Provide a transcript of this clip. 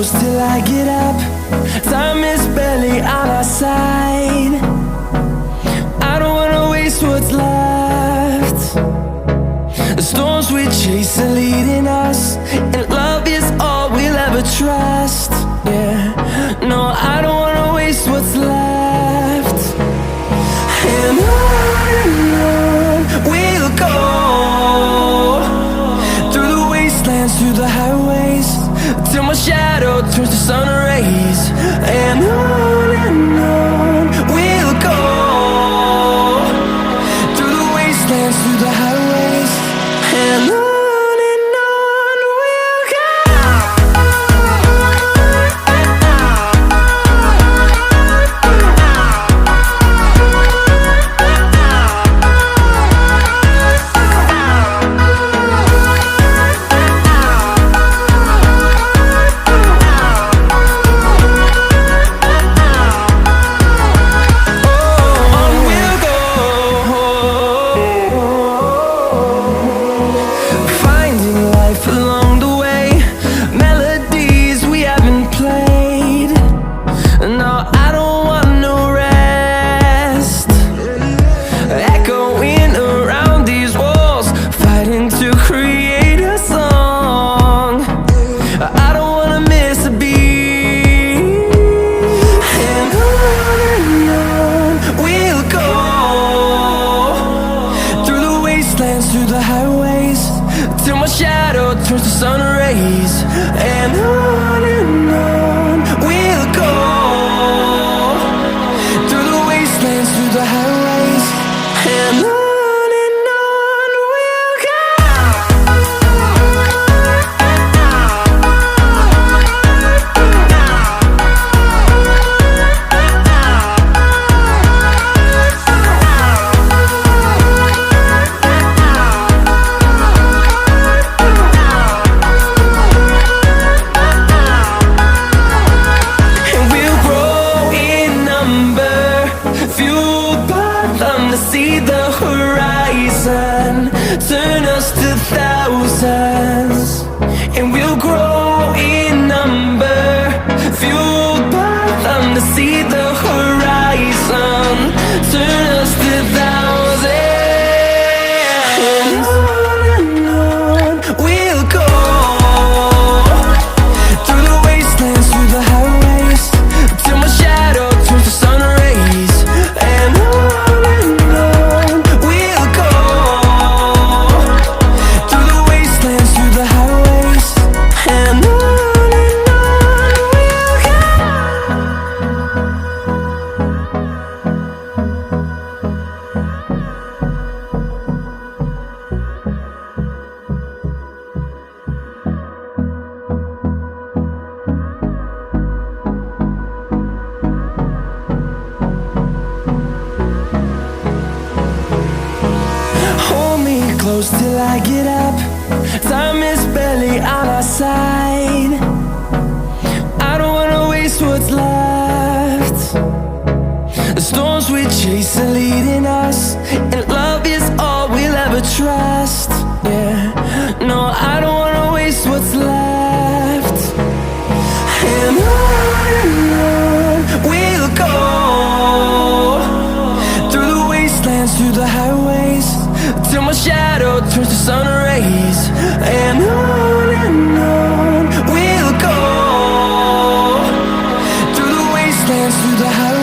close till I get up. Time is barely on our side. I don't wanna waste what's left. The storms we chase are leading us, and love is all we'll ever trust. Yeah, no, I don't wanna waste what's left. And on we'll go, through the wastelands, through the highways, till my shadow turns to sun rays. And on we'll go, through the wastelands, through the highways, and on. Through the highways, till my shadow turns to sun rays. And on we'll go, through the wastelands, through the highways, and on. See the horizon turn us to thousands, and we'll grow in number, fueled by them. To see the horizon turn us to thousands, and on we'll go, through the wastelands, through the highways, till my shadow turns to sun rays. And close till I get up. Time is barely on our side. I don't wanna waste what's left. The storms we chase are leading us, and love is all we'll ever trust. Yeah, no, I don't wanna waste what's left. And on we'll go, through the wastelands, through the highways, till my shadow turns to sun rays. And on we'll go, through the wastelands, through the highways.